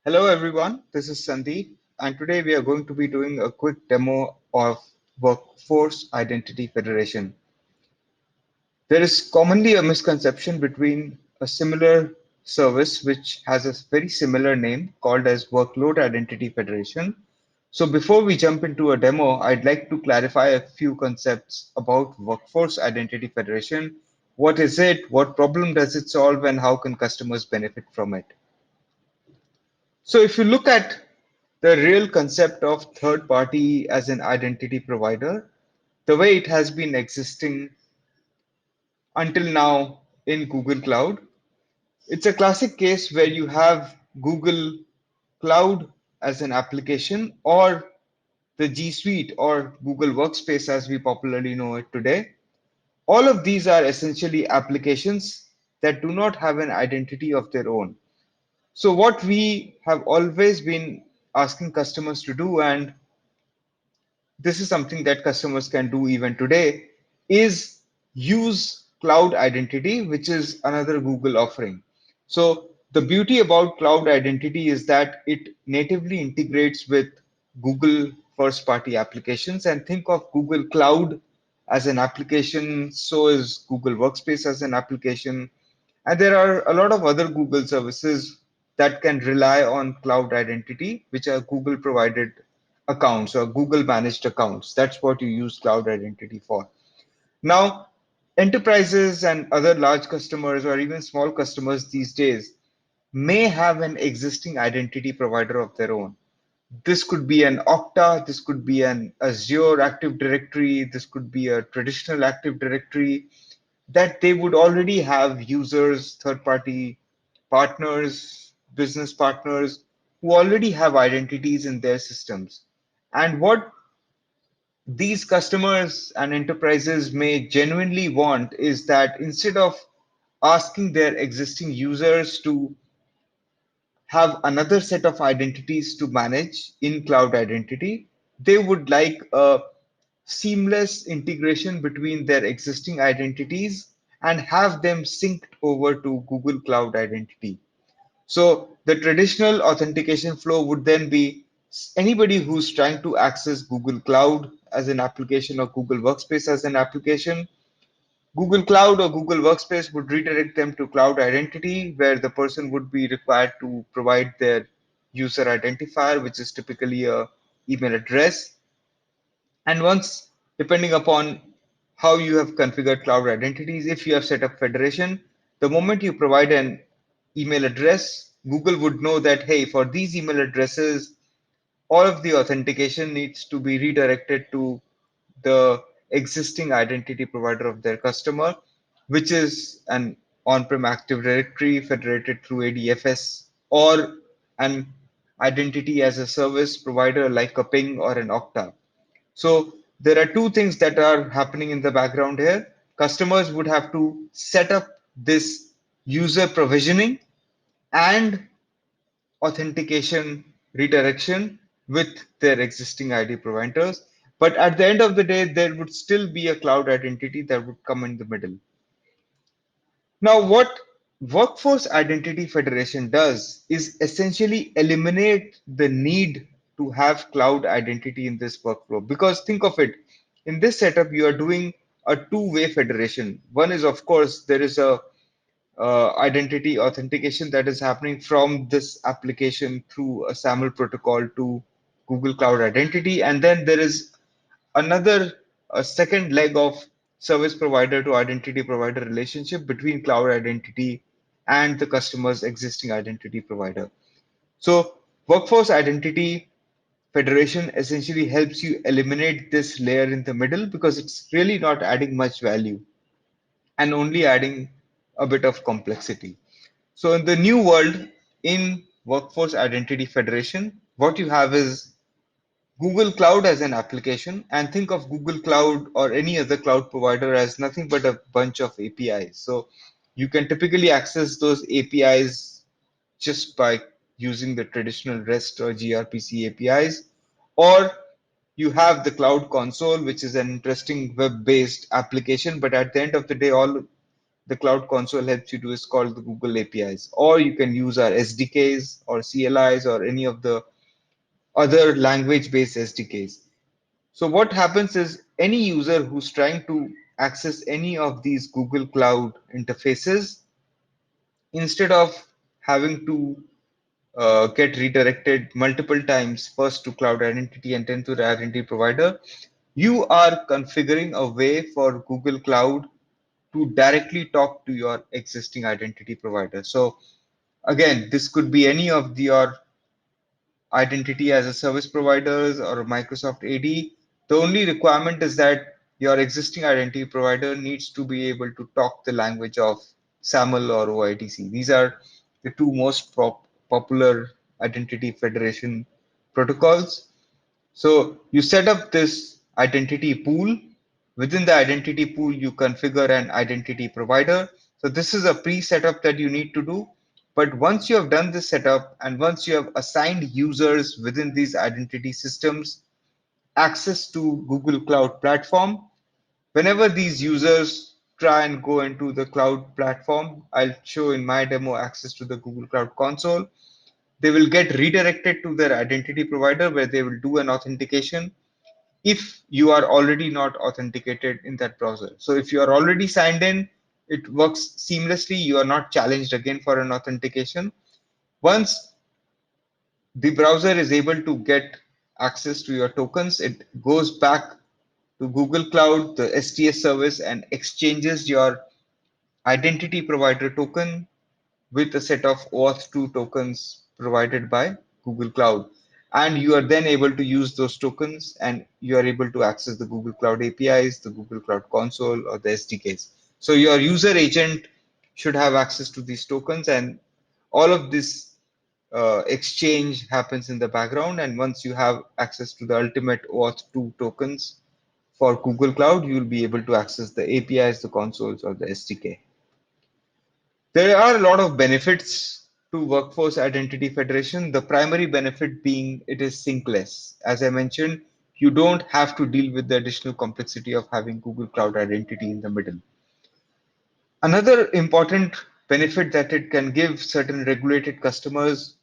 Hello everyone, this is Sandeep, and today we are going to be doing a quick demo of Workforce Identity Federation. There is commonly a misconception between a similar service which has a very similar name called as Workload Identity Federation. So before we jump into a demo, I'd like to clarify a few concepts about Workforce Identity Federation. What is it? What problem does it solve? And how can customers benefit from it? So if you look at the real concept of third party as an identity provider, the way it has been existing until now in Google Cloud, it's a classic case where you have Google Cloud as an application or the G Suite or Google Workspace as we popularly know it today. All of these are essentially applications that do not have an identity of their own. So what we have always been asking customers to do, and this is something that customers can do even today, is use cloud identity, which is another Google offering. So the beauty about cloud identity is that it natively integrates with Google first party applications, and think of Google Cloud as an application, so is Google Workspace as an application, and there are a lot of other Google services that can rely on cloud identity, which are Google provided accounts or Google managed accounts. That's what you use cloud identity for. Now, enterprises and other large customers or even small customers these days may have an existing identity provider of their own. This could be an Okta, this could be an Azure Active Directory, this could be a traditional Active Directory that they would already have users, third party partners, business partners who already have identities in their systems. And what these customers and enterprises may genuinely want is that instead of asking their existing users to have another set of identities to manage in cloud identity, they would like a seamless integration between their existing identities and have them synced over to Google Cloud Identity. So the traditional authentication flow would then be anybody who's trying to access Google Cloud as an application or Google Workspace as an application. Google Cloud or Google Workspace would redirect them to Cloud Identity, where the person would be required to provide their user identifier, which is typically a email address. And once, depending upon how you have configured cloud identities, if you have set up federation, the moment you provide an email address, Google would know that, hey, for these email addresses, all of the authentication needs to be redirected to the existing identity provider of their customer, which is an on-prem Active Directory federated through ADFS or an identity as a service provider like a Ping or an Okta. So there are two things that are happening in the background here. Customers would have to set up this user provisioning and authentication redirection with their existing ID providers. But at the end of the day, there would still be a cloud identity that would come in the middle. Now, what Workforce Identity Federation does is essentially eliminate the need to have cloud identity in this workflow. Because think of it, in this setup, you are doing a two-way federation. One is, of course, there is a identity authentication that is happening from this application through a SAML protocol to Google Cloud Identity. And then there is another a second leg of service provider to identity provider relationship between cloud identity and the customer's existing identity provider. So workforce identity federation essentially helps you eliminate this layer in the middle because it's really not adding much value and only adding a bit of complexity. So in the new world, in Workforce Identity Federation, what you have is Google Cloud as an application, and think of Google Cloud or any other cloud provider as nothing but a bunch of APIs. So you can typically access those APIs just by using the traditional REST or gRPC APIs, or you have the Cloud Console, which is an interesting web-based application. But at the end of the day, all the Cloud Console helps you do is called the Google APIs, or you can use our SDKs or CLIs or any of the other language-based SDKs. So what happens is any user who's trying to access any of these Google Cloud interfaces, instead of having to get redirected multiple times, first to cloud identity and then to the identity provider, you are configuring a way for Google Cloud to directly talk to your existing identity provider. So again, this could be any of your identity as a service providers or Microsoft AD. The only requirement is that your existing identity provider needs to be able to talk the language of SAML or OIDC. These are the two most popular identity federation protocols. So you set up this identity pool. Within the identity pool, you configure an identity provider. So this is a pre-setup that you need to do. But once you have done this setup and once you have assigned users within these identity systems access to Google Cloud Platform, whenever these users try and go into the cloud platform, I'll show in my demo access to the Google Cloud Console. They will get redirected to their identity provider where they will do an authentication if you are already not authenticated in that browser. So if you are already signed in, it works seamlessly. You are not challenged again for an authentication. Once the browser is able to get access to your tokens, it goes back to Google Cloud, the STS service, and exchanges your identity provider token with a set of OAuth2 tokens provided by Google Cloud. And you are then able to use those tokens and you are able to access the Google Cloud APIs, the Google Cloud Console, or the SDKs. So your user agent should have access to these tokens, and all of this exchange happens in the background. And once you have access to the ultimate OAuth2 tokens for Google Cloud, you will be able to access the APIs, the consoles, or the SDK. There are a lot of benefits to Workforce Identity Federation. The primary benefit being it is sync-less. As I mentioned, you don't have to deal with the additional complexity of having Google Cloud Identity in the middle. Another important benefit that it can give certain regulated customers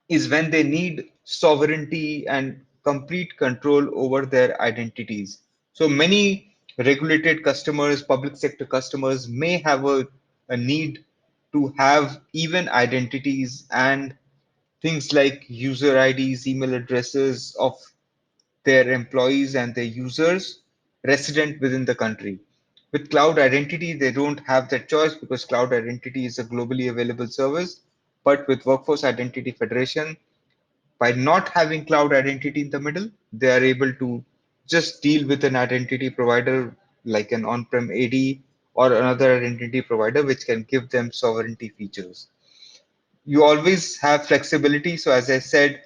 is when they need sovereignty and complete control over their identities. So many regulated customers, public sector customers may have a need to have even identities and things like user IDs, email addresses of their employees and their users resident within the country. With cloud identity, they don't have that choice because cloud identity is a globally available service. But with Workforce Identity Federation, by not having cloud identity in the middle, they are able to just deal with an identity provider like an on-prem AD or another identity provider, which can give them sovereignty features. You always have flexibility. So as I said,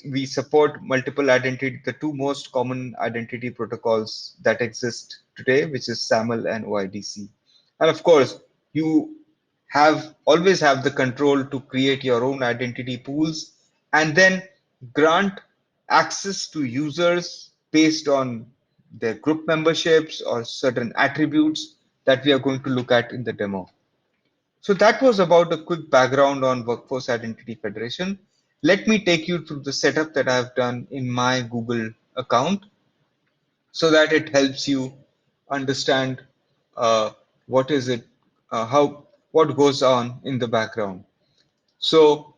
we support multiple identity, the two most common identity protocols that exist today, which is SAML and OIDC. And of course, you have always have the control to create your own identity pools and then grant access to users based on their group memberships or certain attributes that we are going to look at in the demo. So that was about a quick background on Workforce Identity Federation. Let me take you through the setup that I've done in my Google account so that it helps you understand uh, what is it, what goes on in the background. So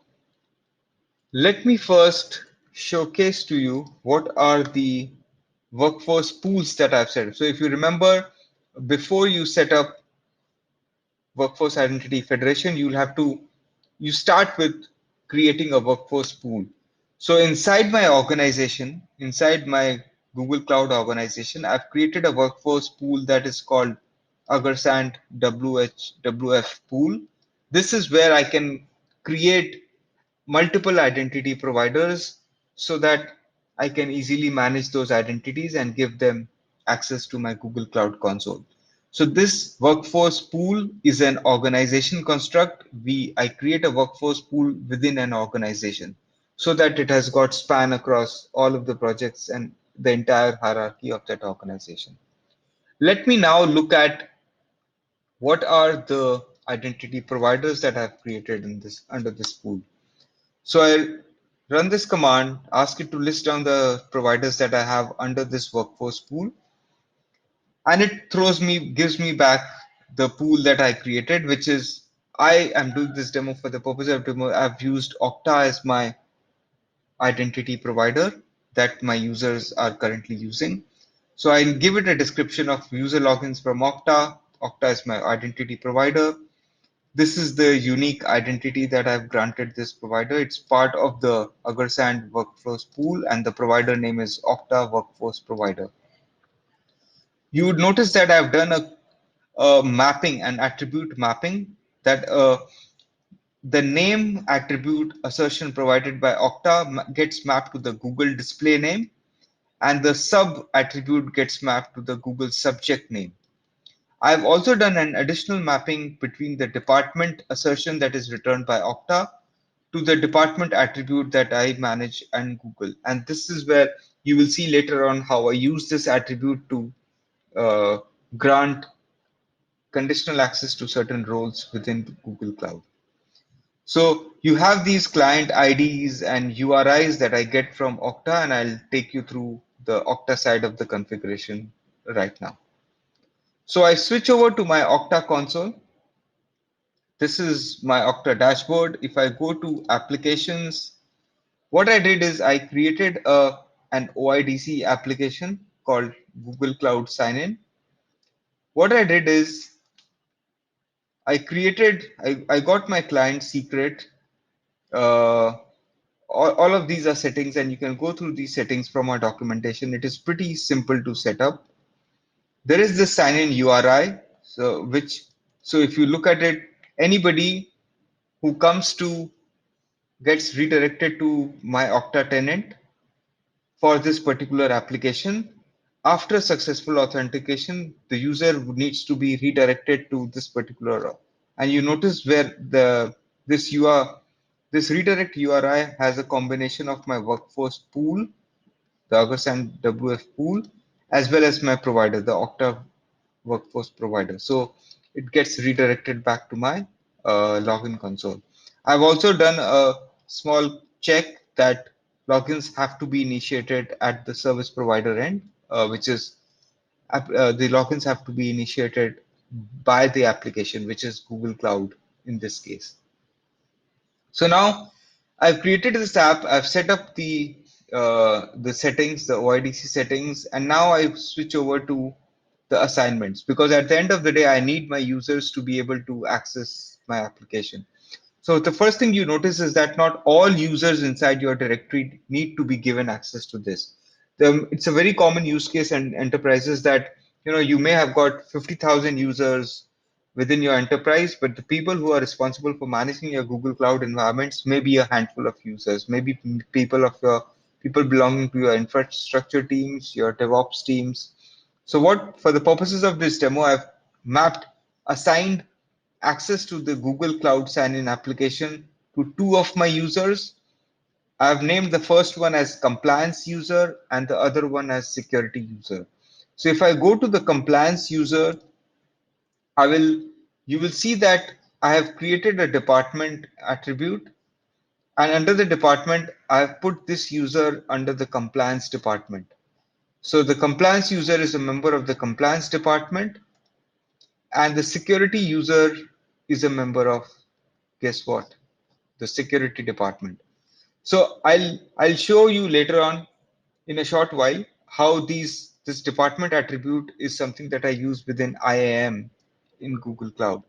let me first showcase to you what are the workforce pools that I've set up. So if you remember, before you set up Workforce Identity Federation, you start with creating a workforce pool. So inside my organization, inside my Google Cloud organization, I've created a workforce pool that is called Agersand WF pool. This is where I can create multiple identity providers so that I can easily manage those identities and give them access to my Google Cloud Console. So this workforce pool is an organization construct. I create a workforce pool within an organization so that it has got span across all of the projects and the entire hierarchy of that organization. Let me now look at what are the identity providers that I've created in this under this pool. So I run this command, ask it to list down the providers that I have under this workforce pool, and it gives me back the pool that I created, which is I am doing this demo for the purpose of demo. I've used Okta as my identity provider that my users are currently using. So I'll give it a description of user logins from Okta. Okta is my identity provider. This is the unique identity that I've granted this provider. It's part of the Agersand Workflows pool, and the provider name is Okta Workforce Provider. You would notice that I've done a mapping, an attribute mapping, that the name attribute assertion provided by Okta gets mapped to the Google display name, and the sub attribute gets mapped to the Google subject name. I've also done an additional mapping between the department assertion that is returned by Okta to the department attribute that I manage and Google. And this is where you will see later on how I use this attribute to uh, grant conditional access to certain roles within Google Cloud. So you have these client IDs and URIs that I get from Okta, and I'll take you through the Okta side of the configuration right now. So I switch over to my Okta console. This is my Okta dashboard. If I go to applications, what I did is I created an OIDC application called Google Cloud Sign-In. What I did is I got my client secret. Uh, all of these are settings, and you can go through these settings from our documentation. It is pretty simple to set up. There is the sign-in URI. So if you look at it, anybody who comes to gets redirected to my Okta tenant for this particular application. After successful authentication, the user needs to be redirected to this particular, and you notice where this UR this redirect URI has a combination of my workforce pool, the August and WF pool, as well as my provider, the Okta workforce provider. So it gets redirected back to my login console. I've also done a small check that logins have to be initiated at the service provider end, which is the logins have to be initiated by the application, which is Google Cloud in this case. So now I've created this app. I've set up the settings, the OIDC settings, and now I switch over to the assignments because at the end of the day, I need my users to be able to access my application. So the first thing you notice is that not all users inside your directory need to be given access to this. It's a very common use case in enterprises that you may have got 50,000 users within your enterprise, but the people who are responsible for managing your Google Cloud environments may be a handful of users, maybe people belonging to your infrastructure teams, your DevOps teams. So what for the purposes of this demo, I've mapped assigned access to the Google Cloud Sign-In application to two of my users. I've named the first one as compliance user and the other one as security user. So if I go to the compliance user, I will you will see that I have created a department attribute, and under the department, I have put this user under the compliance department. So the compliance user is a member of the compliance department, and the security user is a member of, guess what? The security department. So I'll show you later on in a short while how this department attribute is something that I use within IAM in Google Cloud.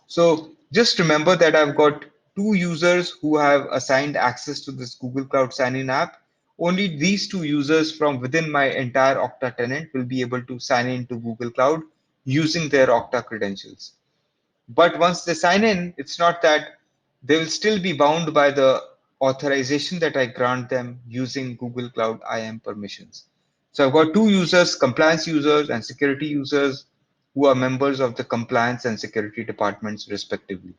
So just remember that I've got two users who have assigned access to this Google Cloud Sign-In app. Only these two users from within my entire Okta tenant will be able to sign in to Google Cloud using their Okta credentials. But once they sign in, it's not that they will still be bound by the authorization that I grant them using Google Cloud IAM permissions. So I've got two users, compliance users and security users, who are members of the compliance and security departments respectively.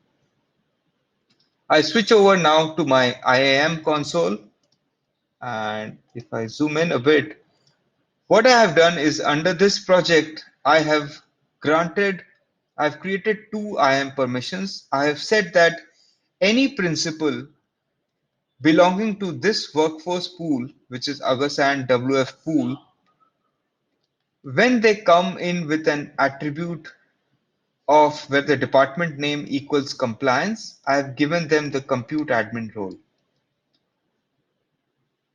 I switch over now to my IAM console. And if I zoom in a bit, what I have done is under this project, I have granted I've created two IAM permissions. I have said that any principal belonging to this workforce pool, which is Agasan WF pool, when they come in with an attribute of where the department name equals compliance, I have given them the compute admin role.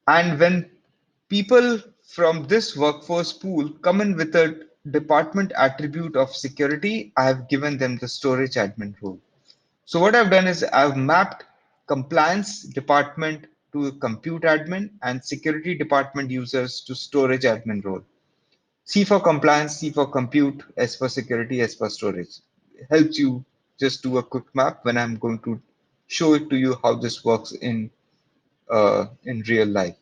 And when people from this workforce pool come in with a department attribute of security, I have given them the storage admin role. So what I've done is I've mapped compliance department to compute admin and security department users to storage admin role. C for compliance, C for compute, S for security, S for storage. It helps you just do a quick map when I'm going to show it to you how this works in real life.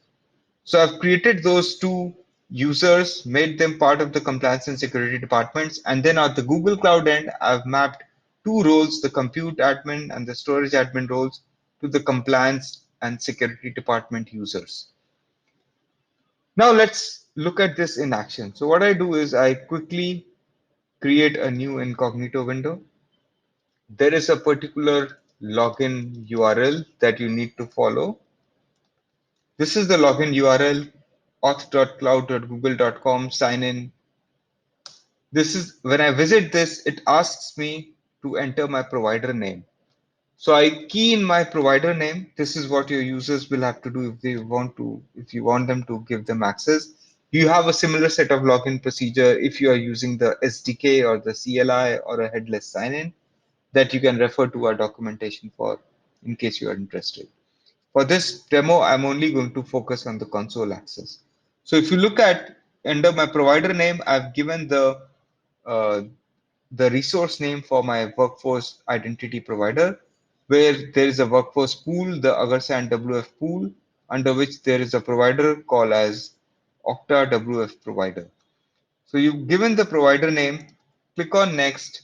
So I've created those two users, made them part of the compliance and security departments, and then at the Google Cloud end, I've mapped two roles, the compute admin and the storage admin roles, to the compliance and security department users. Now let's look at this in action. So what I do is I quickly create a new incognito window. There is a particular login URL that you need to follow. This is the login URL auth.cloud.google.com sign in. This is when I visit this, it asks me to enter my provider name. So I key in my provider name. This is what your users will have to do if you want them to give them access. You have a similar set of login procedure if you are using the SDK or the CLI or a headless sign-in that you can refer to our documentation for in case you are interested. For this demo, I'm only going to focus on the console access. So if you look at under my provider name, I've given uh, the resource name for my workforce identity provider, where there is a workforce pool, the Agarsan WF pool, under which there is a provider called as Okta WF provider. So you've given the provider name, click on next.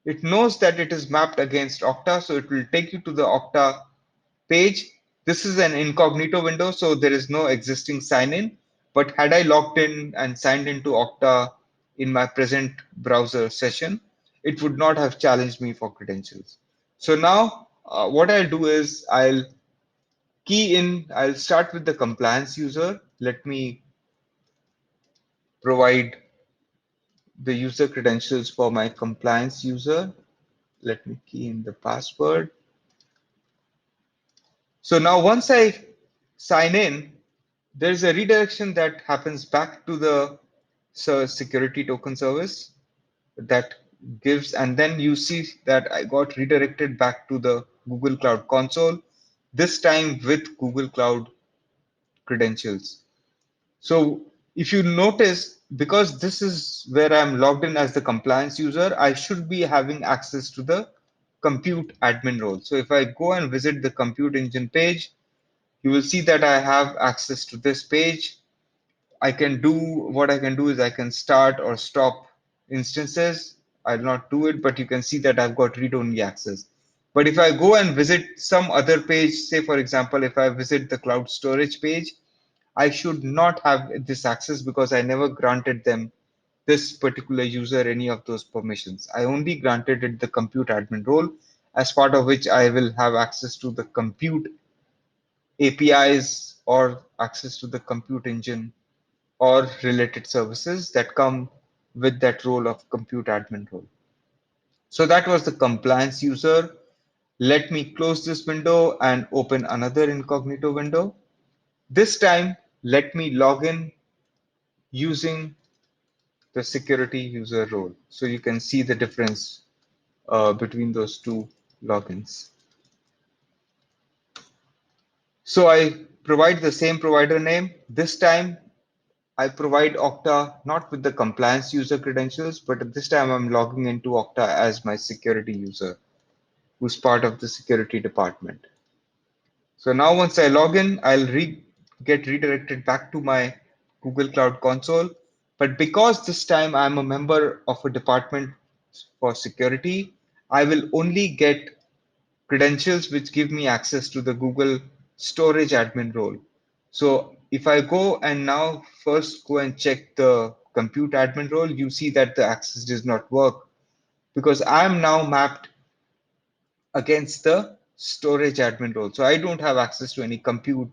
It knows that it is mapped against Okta, so it will take you to the Okta page. This is an incognito window, so there is no existing sign-in. But had I logged in and signed into Okta in my present browser session, it would not have challenged me for credentials. So now what I'll do is I'll start with the compliance user. Let me provide the user credentials for my compliance user. Let me key in the password. So now once I sign in, there's a redirection that happens back to the security token service that gives, and then you see that I got redirected back to the Google Cloud console, this time with Google Cloud credentials. So if you notice, because this is where I'm logged in as the compliance user, I should be having access to the compute admin role. So if I go and visit the compute engine page, you will see that I have access to this page. I can do what I can do is I can start or stop instances. I'll not do it, but you can see that I've got read-only access. But if I go and visit some other page, say for example, if I visit the cloud storage page, I should not have this access because I never granted them this particular user any of those permissions. I only granted it the compute admin role, as part of which I will have access to the compute APIs or access to the compute engine or related services that come with that role of compute admin role. So that was the compliance user. Let me close this window and open another incognito window. This time, let me log in using the security user role. So you can see the difference between those two logins. So I provide the same provider name. This time I provide Okta not with the compliance user credentials, but at this time I'm logging into Okta as my security user, who's part of the security department. So now once I log in, get redirected back to my Google Cloud Console. But because this time I'm a member of a department for security, I will only get credentials which give me access to the Google storage admin role. So if I go and now first go and check the compute admin role, you see that the access does not work because I am now mapped against the storage admin role. So I don't have access to any compute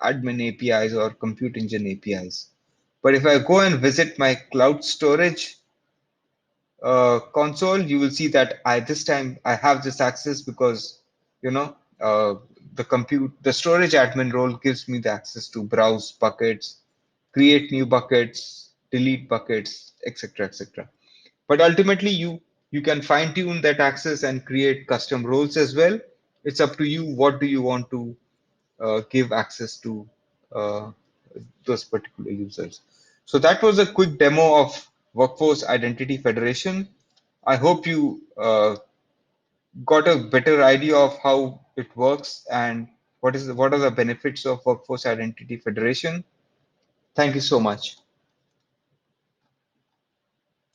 admin APIs or compute engine APIs. But if I go and visit my cloud storage console, you will see that I this time I have this access because you know the storage admin role gives me the access to browse buckets, create new buckets, delete buckets, etc., etc. But ultimately, you can fine tune that access and create custom roles as well. It's up to you. What do you want to give access to uh, those particular users? So that was a quick demo of Workforce Identity Federation. I hope you got a better idea of how it works and what are the benefits of Workforce Identity Federation. Thank you so much.